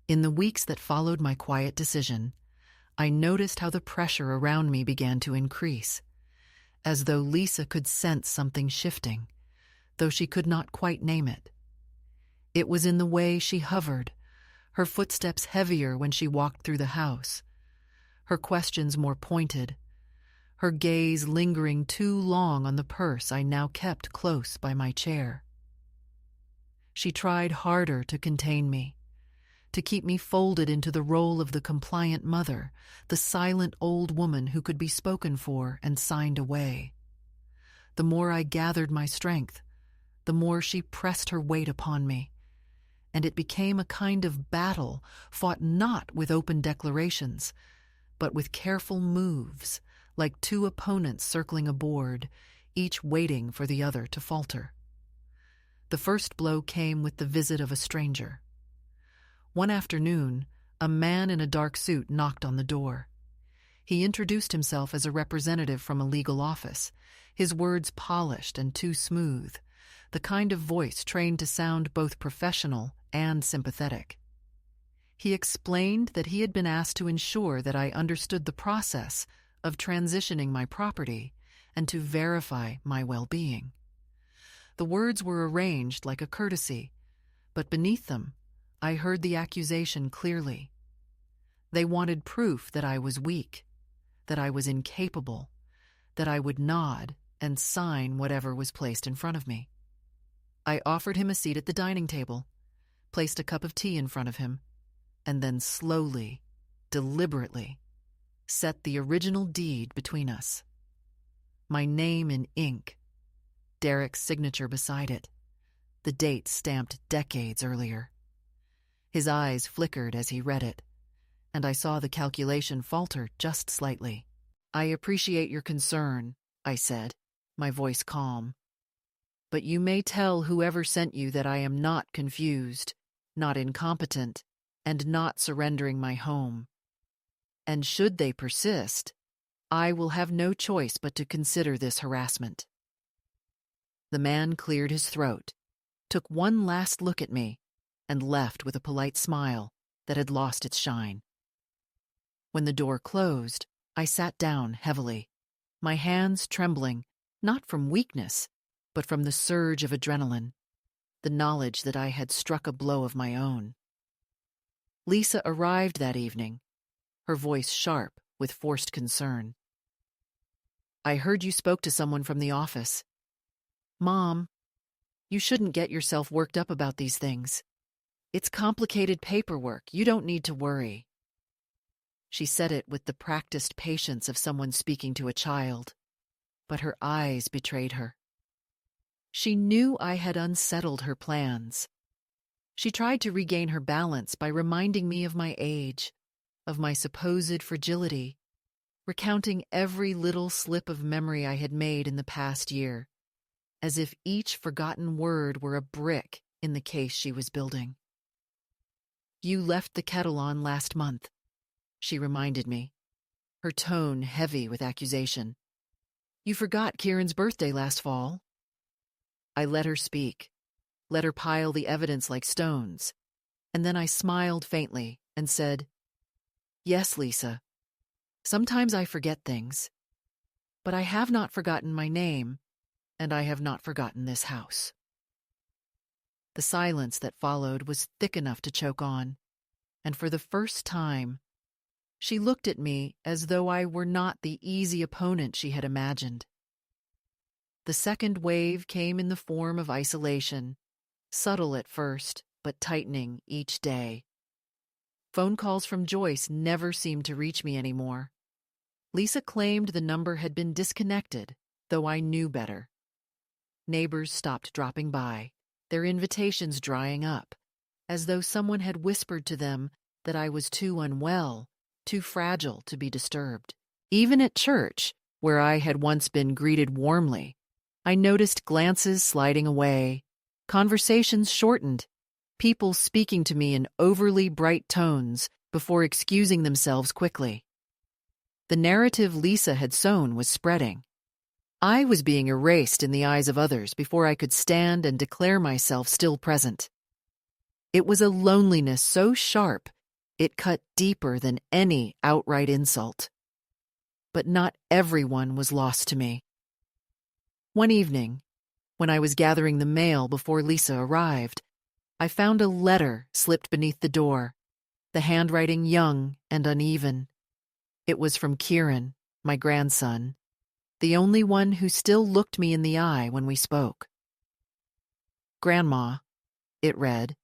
In the weeks that followed my quiet decision, I noticed how the pressure around me began to increase, as though Lisa could sense something shifting, though she could not quite name it. It was in the way she hovered, her footsteps heavier when she walked through the house, her questions more pointed, her gaze lingering too long on the purse I now kept close by my chair. She tried harder to contain me, to keep me folded into the role of the compliant mother, the silent old woman who could be spoken for and signed away. The more I gathered my strength, the more she pressed her weight upon me, and it became a kind of battle fought not with open declarations, but with careful moves, like two opponents circling a board, each waiting for the other to falter. The first blow came with the visit of a stranger. One afternoon, a man in a dark suit knocked on the door. He introduced himself as a representative from a legal office, his words polished and too smooth, the kind of voice trained to sound both professional and sympathetic. He explained that he had been asked to ensure that I understood the process of transitioning my property and to verify my well-being. The words were arranged like a courtesy, but beneath them, I heard the accusation clearly. They wanted proof that I was weak, that I was incapable, that I would nod and sign whatever was placed in front of me. I offered him a seat at the dining table, placed a cup of tea in front of him, and then slowly, deliberately, set the original deed between us. My name in ink, Derek's signature beside it, the date stamped decades earlier. His eyes flickered as he read it, and I saw the calculation falter just slightly. "I appreciate your concern," I said, my voice calm. "But you may tell whoever sent you that I am not confused, not incompetent, and not surrendering my home. and should they persist, I will have no choice but to consider this harassment." The man cleared his throat, took one last look at me, and left with a polite smile that had lost its shine. When the door closed, I sat down heavily, my hands trembling, not from weakness, but from the surge of adrenaline, the knowledge that I had struck a blow of my own. Lisa arrived that evening, her voice sharp with forced concern. "I heard you spoke to someone from the office." "Mom, you shouldn't get yourself worked up about these things. It's complicated paperwork. You don't need to worry." She said it with the practiced patience of someone speaking to a child, but her eyes betrayed her. She knew I had unsettled her plans. She tried to regain her balance by reminding me of my age, of my supposed fragility, recounting every little slip of memory I had made in the past year, as if each forgotten word were a brick in the case she was building. "You left the kettle on last month," she reminded me, her tone heavy with accusation. "You forgot Kieran's birthday last fall." I let her speak, let her pile the evidence like stones, and then I smiled faintly and said, "Yes, Lisa, sometimes I forget things, but I have not forgotten my name, and I have not forgotten this house." The silence that followed was thick enough to choke on, and for the first time, she looked at me as though I were not the easy opponent she had imagined. The second wave came in the form of isolation, subtle at first, but tightening each day. Phone calls from Joyce never seemed to reach me anymore. Lisa claimed the number had been disconnected, though I knew better. Neighbors stopped dropping by, their invitations drying up, as though someone had whispered to them that I was too unwell, too fragile to be disturbed. Even at church, where I had once been greeted warmly, I noticed glances sliding away, conversations shortened, people speaking to me in overly bright tones before excusing themselves quickly. The narrative Lisa had sown was spreading. I was being erased in the eyes of others before I could stand and declare myself still present. It was a loneliness so sharp it cut deeper than any outright insult. But not everyone was lost to me. One evening, when I was gathering the mail before Lisa arrived, I found a letter slipped beneath the door, the handwriting young and uneven. It was from Kieran, my grandson, the only one who still looked me in the eye when we spoke. "Grandma," it read,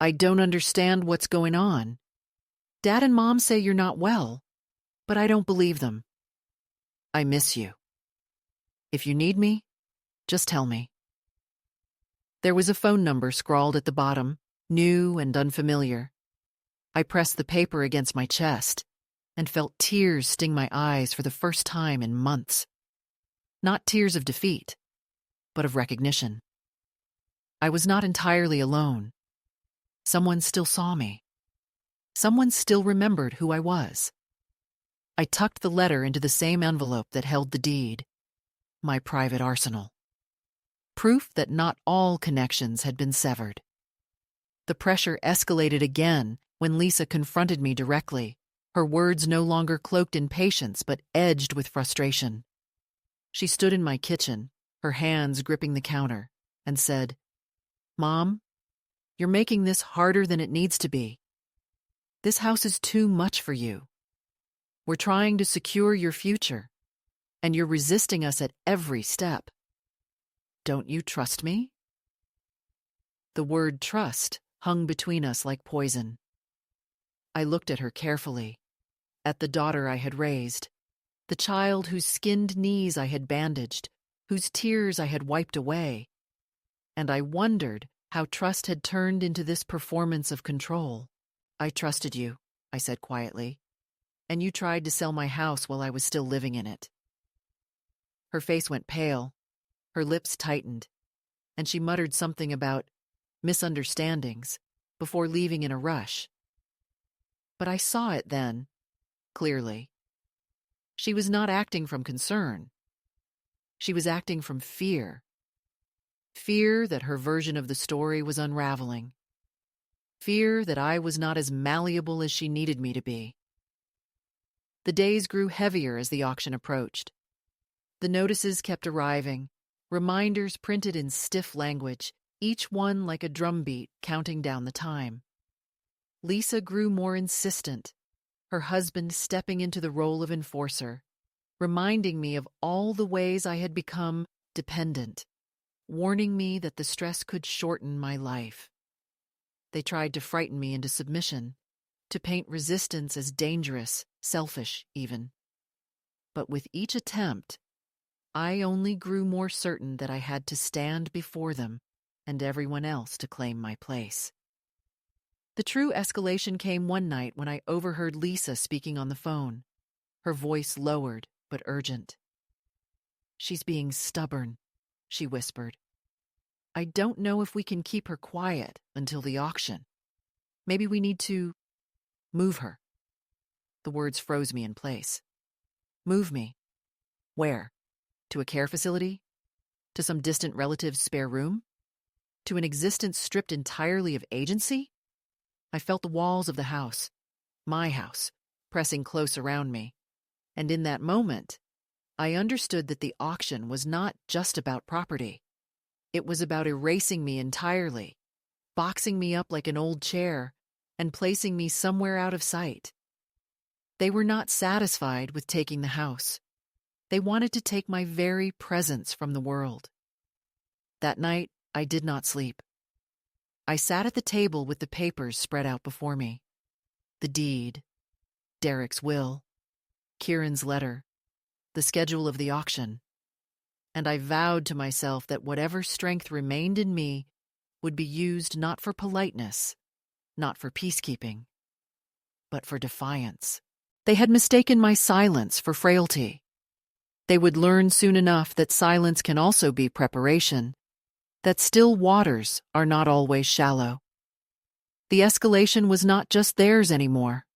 "I don't understand what's going on. Dad and Mom say you're not well, but I don't believe them. I miss you. If you need me, just tell me." There was a phone number scrawled at the bottom, new and unfamiliar. I pressed the paper against my chest and felt tears sting my eyes for the first time in months. Not tears of defeat, but of recognition. I was not entirely alone. Someone still saw me. Someone still remembered who I was. I tucked the letter into the same envelope that held the deed, my private arsenal. Proof that not all connections had been severed. The pressure escalated again when Lisa confronted me directly, her words no longer cloaked in patience but edged with frustration. She stood in my kitchen, her hands gripping the counter, and said, "Mom, you're making this harder than it needs to be. This house is too much for you. We're trying to secure your future, and you're resisting us at every step. Don't you trust me?" The word trust hung between us like poison. I looked at her carefully, at the daughter I had raised, the child whose skinned knees I had bandaged, whose tears I had wiped away, and I wondered how trust had turned into this performance of control. "I trusted you," I said quietly, "and you tried to sell my house while I was still living in it." Her face went pale, her lips tightened, and she muttered something about misunderstandings before leaving in a rush. But I saw it then, clearly. She was not acting from concern. She was acting from fear. Fear that her version of the story was unraveling. Fear that I was not as malleable as she needed me to be. The days grew heavier as the auction approached. The notices kept arriving, reminders printed in stiff language, each one like a drumbeat counting down the time. Lisa grew more insistent, her husband stepping into the role of enforcer, reminding me of all the ways I had become dependent, warning me that the stress could shorten my life. They tried to frighten me into submission, to paint resistance as dangerous, selfish even. But with each attempt, I only grew more certain that I had to stand before them and everyone else to claim my place. The true escalation came one night when I overheard Lisa speaking on the phone, her voice lowered but urgent. "She's being stubborn," she whispered. "I don't know if we can keep her quiet until the auction. Maybe we need to move her." The words froze me in place. Move me? Where? To a care facility? To some distant relative's spare room? To an existence stripped entirely of agency? I felt the walls of the house, my house, pressing close around me. And in that moment, I understood that the auction was not just about property. It was about erasing me entirely, boxing me up like an old chair, and placing me somewhere out of sight. They were not satisfied with taking the house. They wanted to take my very presence from the world. That night, I did not sleep. I sat at the table with the papers spread out before me. The deed, Derek's will, Kieran's letter, the schedule of the auction. And I vowed to myself that whatever strength remained in me would be used not for politeness, not for peacekeeping, but for defiance. They had mistaken my silence for frailty. They would learn soon enough that silence can also be preparation, that still waters are not always shallow. The escalation was not just theirs anymore.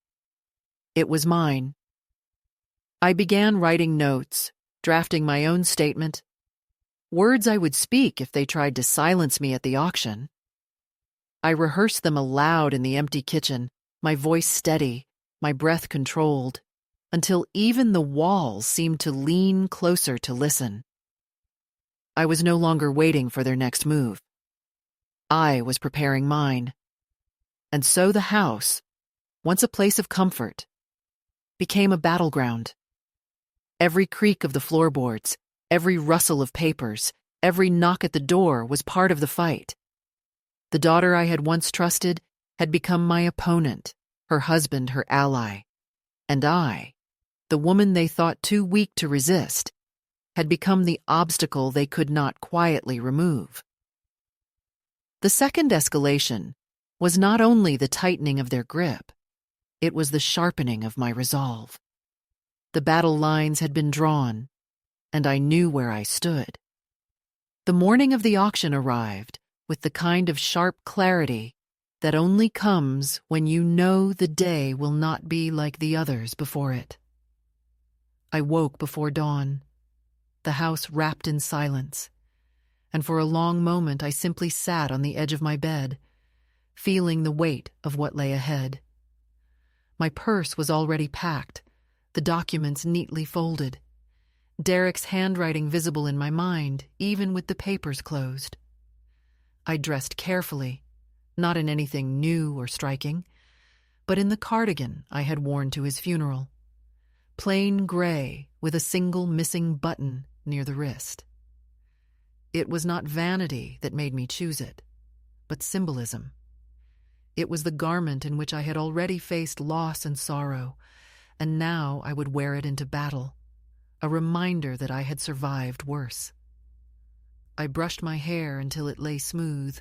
It was mine. I began writing notes, drafting my own statement, words I would speak if they tried to silence me at the auction. I rehearsed them aloud in the empty kitchen, my voice steady, my breath controlled, until even the walls seemed to lean closer to listen. I was no longer waiting for their next move. I was preparing mine. And so the house, once a place of comfort, became a battleground. Every creak of the floorboards, every rustle of papers, every knock at the door was part of the fight. The daughter I had once trusted had become my opponent, her husband her ally, and I, the woman they thought too weak to resist, had become the obstacle they could not quietly remove. The second escalation was not only the tightening of their grip, it was the sharpening of my resolve. The battle lines had been drawn, and I knew where I stood. The morning of the auction arrived with the kind of sharp clarity that only comes when you know the day will not be like the others before it. I woke before dawn, the house wrapped in silence, and for a long moment I simply sat on the edge of my bed, feeling the weight of what lay ahead. My purse was already packed, the documents neatly folded, Derek's handwriting visible in my mind, even with the papers closed. I dressed carefully, not in anything new or striking, but in the cardigan I had worn to his funeral, plain gray with a single missing button near the wrist. It was not vanity that made me choose it, but symbolism. It was the garment in which I had already faced loss and sorrow, and now I would wear it into battle, a reminder that I had survived worse. I brushed my hair until it lay smooth,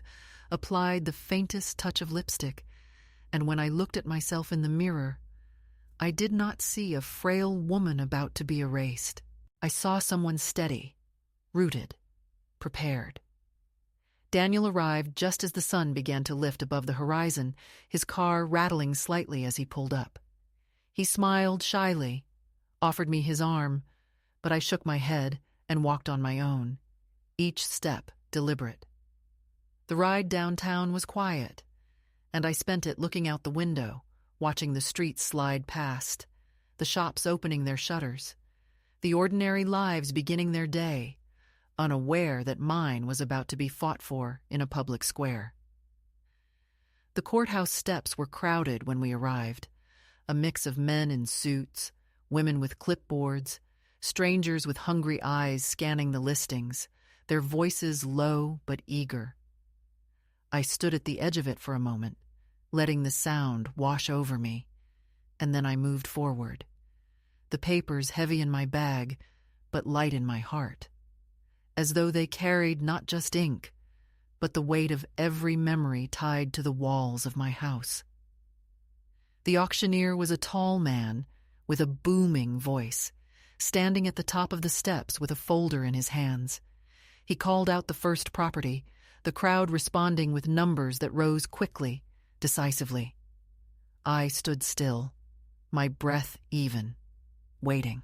applied the faintest touch of lipstick, and when I looked at myself in the mirror, I did not see a frail woman about to be erased. I saw someone steady, rooted, prepared. Daniel arrived just as the sun began to lift above the horizon, his car rattling slightly as he pulled up. He smiled shyly, offered me his arm, but I shook my head and walked on my own, each step deliberate. The ride downtown was quiet, and I spent it looking out the window, watching the streets slide past, the shops opening their shutters, the ordinary lives beginning their day, unaware that mine was about to be fought for in a public square. The courthouse steps were crowded when we arrived, a mix of men in suits, women with clipboards, strangers with hungry eyes scanning the listings, their voices low but eager. I stood at the edge of it for a moment, letting the sound wash over me, and then I moved forward, the papers heavy in my bag but light in my heart, as though they carried not just ink, but the weight of every memory tied to the walls of my house. The auctioneer was a tall man with a booming voice, standing at the top of the steps with a folder in his hands. He called out the first property, the crowd responding with numbers that rose quickly, decisively. I stood still, my breath even, waiting.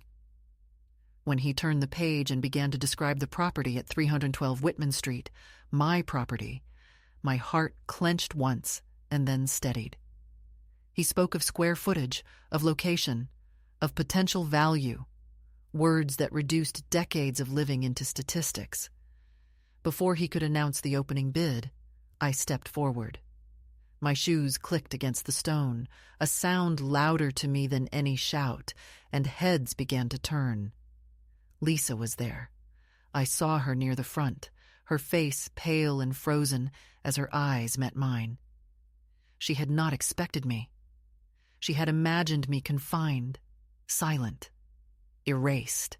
When he turned the page and began to describe the property at 312 Whitman Street, my property, my heart clenched once and then steadied. He spoke of square footage, of location, of potential value, words that reduced decades of living into statistics. Before he could announce the opening bid, I stepped forward. My shoes clicked against the stone, a sound louder to me than any shout, and heads began to turn. Lisa was there. I saw her near the front, her face pale and frozen as her eyes met mine. She had not expected me. She had imagined me confined, silent, erased.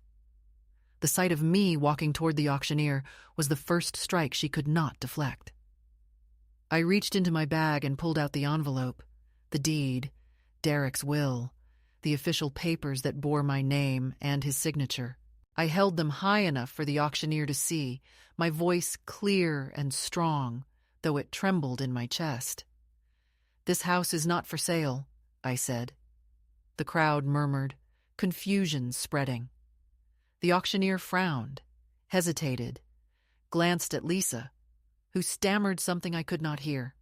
The sight of me walking toward the auctioneer was the first strike she could not deflect. I reached into my bag and pulled out the envelope, the deed, Derek's will, the official papers that bore my name and his signature. I held them high enough for the auctioneer to see, my voice clear and strong, though it trembled in my chest. "This house is not for sale," I said. The crowd murmured, confusion spreading. The auctioneer frowned, hesitated, glanced at Lisa, who stammered something I could not hear.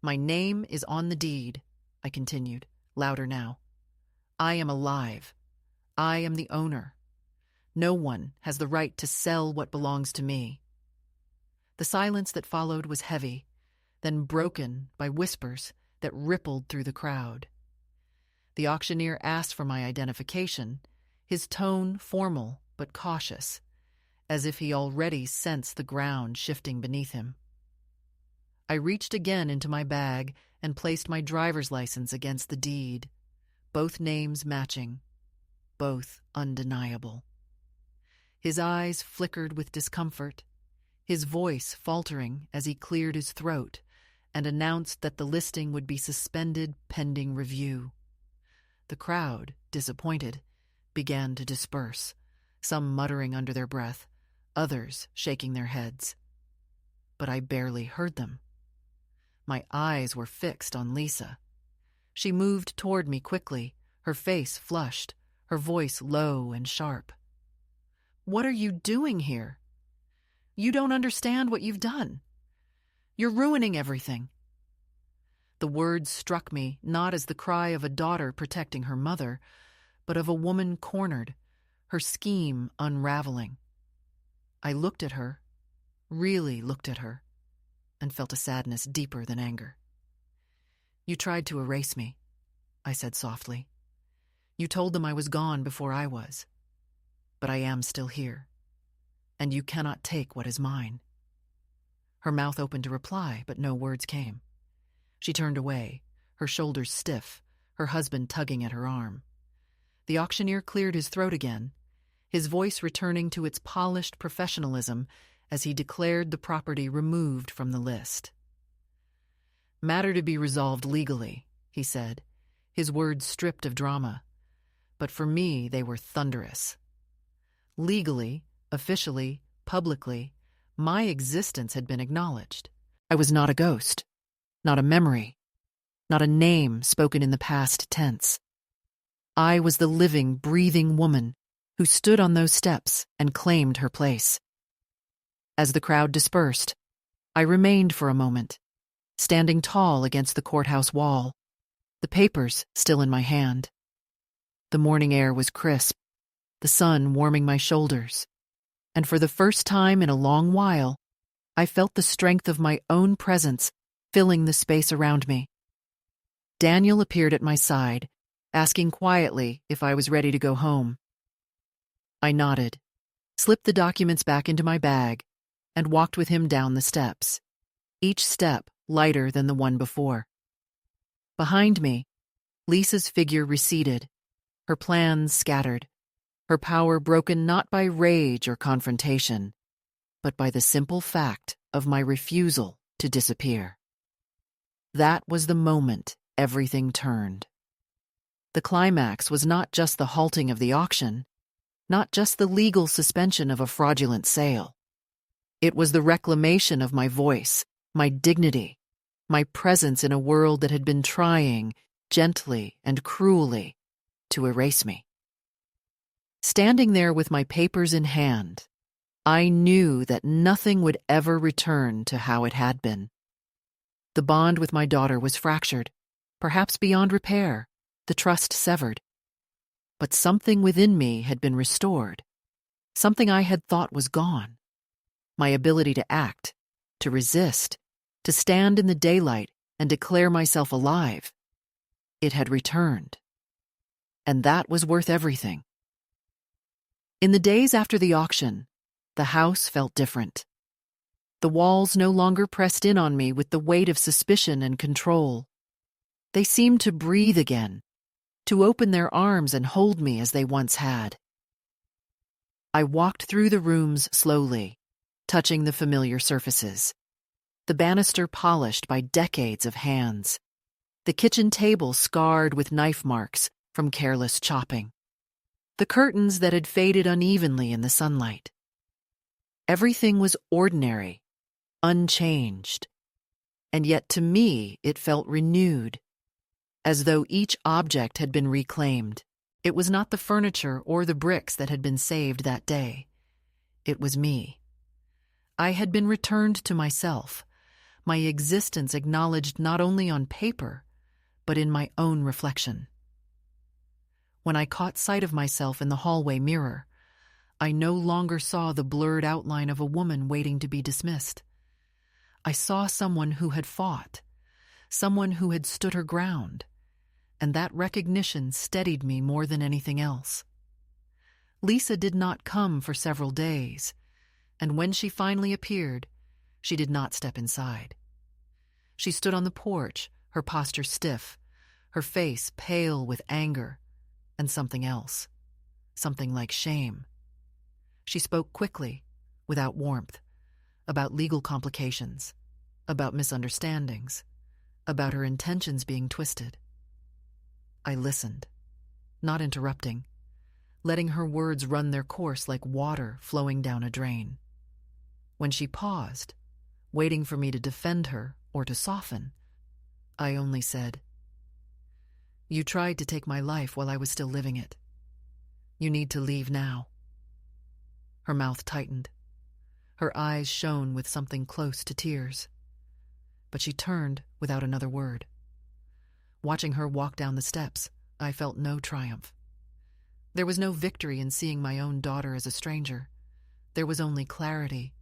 "My name is on the deed," I continued, louder now. "I am alive. I am the owner. No one has the right to sell what belongs to me." The silence that followed was heavy, then broken by whispers that rippled through the crowd. The auctioneer asked for my identification, his tone formal but cautious, as if he already sensed the ground shifting beneath him. I reached again into my bag and placed my driver's license against the deed, both names matching, both undeniable. His eyes flickered with discomfort, his voice faltering as he cleared his throat and announced that the listing would be suspended pending review. The crowd, disappointed, began to disperse, some muttering under their breath, others shaking their heads. But I barely heard them. My eyes were fixed on Lisa. She moved toward me quickly, her face flushed, her voice low and sharp. "What are you doing here? You don't understand what you've done. You're ruining everything." The words struck me not as the cry of a daughter protecting her mother, but of a woman cornered, her scheme unraveling. I looked at her, really looked at her, and felt a sadness deeper than anger. "You tried to erase me," I said softly. "You told them I was gone before I was. But I am still here, and you cannot take what is mine." Her mouth opened to reply, but no words came. She turned away, her shoulders stiff, her husband tugging at her arm. The auctioneer cleared his throat again, his voice returning to its polished professionalism as he declared the property removed from the list. "Matter to be resolved legally," he said, his words stripped of drama. But for me, they were thunderous. Legally, officially, publicly, my existence had been acknowledged. I was not a ghost, not a memory, not a name spoken in the past tense. I was the living, breathing woman who stood on those steps and claimed her place. As the crowd dispersed, I remained for a moment, standing tall against the courthouse wall, the papers still in my hand. The morning air was crisp, the sun warming my shoulders, and for the first time in a long while, I felt the strength of my own presence filling the space around me. Daniel appeared at my side, asking quietly if I was ready to go home. I nodded, slipped the documents back into my bag, and walked with him down the steps, each step lighter than the one before. Behind me, Lisa's figure receded, her plans scattered, her power broken not by rage or confrontation, but by the simple fact of my refusal to disappear. That was the moment everything turned. The climax was not just the halting of the auction, not just the legal suspension of a fraudulent sale. It was the reclamation of my voice, my dignity, my presence in a world that had been trying, gently and cruelly, to erase me. Standing there with my papers in hand, I knew that nothing would ever return to how it had been. The bond with my daughter was fractured, perhaps beyond repair, the trust severed. But something within me had been restored, something I had thought was gone. My ability to act, to resist, to stand in the daylight and declare myself alive. It had returned. And that was worth everything. In the days after the auction, the house felt different. The walls no longer pressed in on me with the weight of suspicion and control. They seemed to breathe again, to open their arms and hold me as they once had. I walked through the rooms slowly, touching the familiar surfaces. The banister polished by decades of hands. The kitchen table scarred with knife marks from careless chopping. The curtains that had faded unevenly in the sunlight. Everything was ordinary, unchanged. And yet to me it felt renewed, as though each object had been reclaimed. It was not the furniture or the bricks that had been saved that day. It was me. I had been returned to myself, my existence acknowledged not only on paper, but in my own reflection. When I caught sight of myself in the hallway mirror, I no longer saw the blurred outline of a woman waiting to be dismissed. I saw someone who had fought, someone who had stood her ground, and that recognition steadied me more than anything else. Lisa did not come for several days, and when she finally appeared, she did not step inside. She stood on the porch, her posture stiff, her face pale with anger, and something else, something like shame. She spoke quickly, without warmth, about legal complications, about misunderstandings, about her intentions being twisted. I listened, not interrupting, letting her words run their course like water flowing down a drain. When she paused, waiting for me to defend her or to soften, I only said, "You tried to take my life while I was still living it. You need to leave now." Her mouth tightened. Her eyes shone with something close to tears. But she turned without another word. Watching her walk down the steps, I felt no triumph. There was no victory in seeing my own daughter as a stranger. There was only clarity.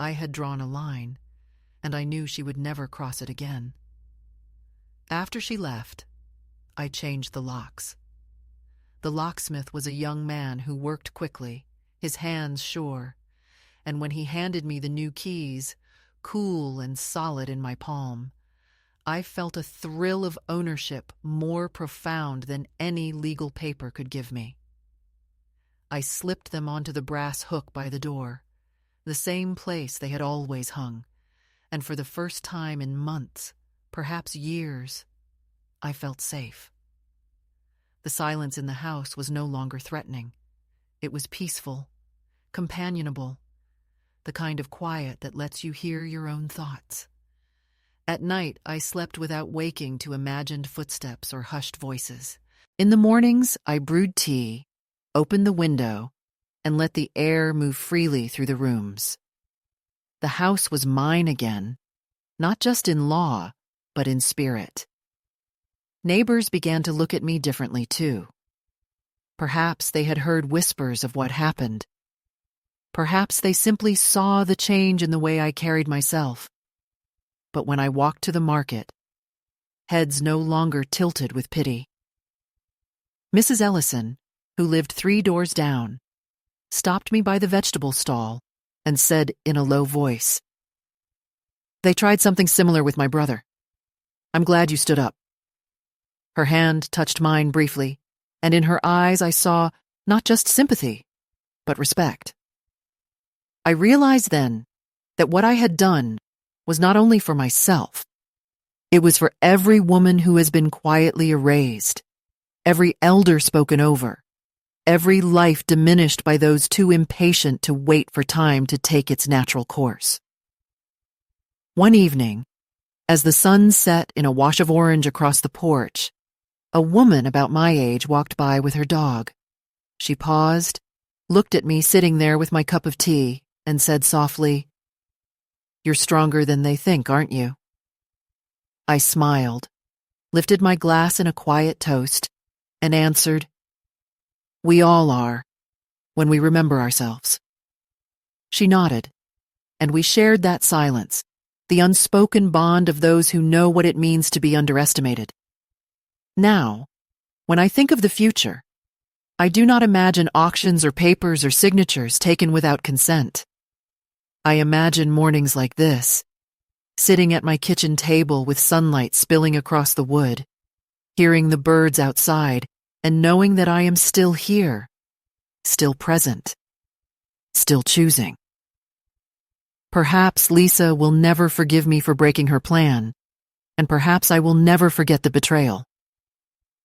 I had drawn a line, and I knew she would never cross it again. After she left, I changed the locks. The locksmith was a young man who worked quickly, his hands sure, and when he handed me the new keys, cool and solid in my palm, I felt a thrill of ownership more profound than any legal paper could give me. I slipped them onto the brass hook by the door, the same place they had always hung, and for the first time in months, perhaps years, I felt safe. The silence in the house was no longer threatening. It was peaceful, companionable, the kind of quiet that lets you hear your own thoughts. At night, I slept without waking to imagined footsteps or hushed voices. In the mornings, I brewed tea, opened the window, and let the air move freely through the rooms. The house was mine again, not just in law, but in spirit. Neighbors began to look at me differently, too. Perhaps they had heard whispers of what happened. Perhaps they simply saw the change in the way I carried myself. But when I walked to the market, heads no longer tilted with pity. Mrs. Ellison, who lived 3 doors down, stopped me by the vegetable stall and said in a low voice, "They tried something similar with my brother. I'm glad you stood up." Her hand touched mine briefly, and in her eyes I saw not just sympathy, but respect. I realized then that what I had done was not only for myself. It was for every woman who has been quietly erased, every elder spoken over, every life diminished by those too impatient to wait for time to take its natural course. One evening, as the sun set in a wash of orange across the porch, a woman about my age walked by with her dog. She paused, looked at me sitting there with my cup of tea, and said softly, "You're stronger than they think, aren't you?" I smiled, lifted my glass in a quiet toast, and answered, "We all are, when we remember ourselves." She nodded, and we shared that silence, the unspoken bond of those who know what it means to be underestimated. Now, when I think of the future, I do not imagine auctions or papers or signatures taken without consent. I imagine mornings like this, sitting at my kitchen table with sunlight spilling across the wood, hearing the birds outside, and knowing that I am still here, still present, still choosing. Perhaps Lisa will never forgive me for breaking her plan, and perhaps I will never forget the betrayal.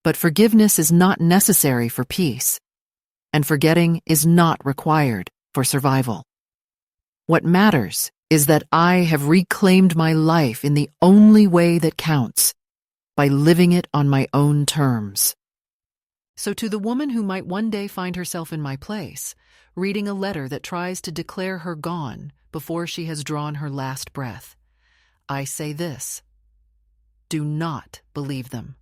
But forgiveness is not necessary for peace, and forgetting is not required for survival. What matters is that I have reclaimed my life in the only way that counts, by living it on my own terms. So to the woman who might one day find herself in my place, reading a letter that tries to declare her gone before she has drawn her last breath, I say this: do not believe them.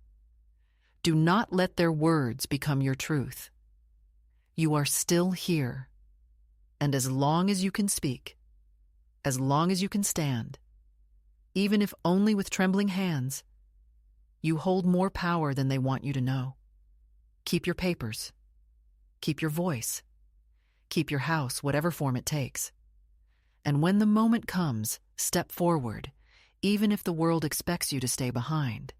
Do not let their words become your truth. You are still here, and as long as you can speak, as long as you can stand, even if only with trembling hands, you hold more power than they want you to know. Keep your papers. Keep your voice. Keep your house, whatever form it takes. And when the moment comes, step forward, even if the world expects you to stay behind.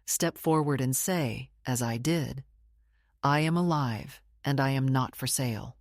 Step forward and say, as I did, "I am alive and I am not for sale."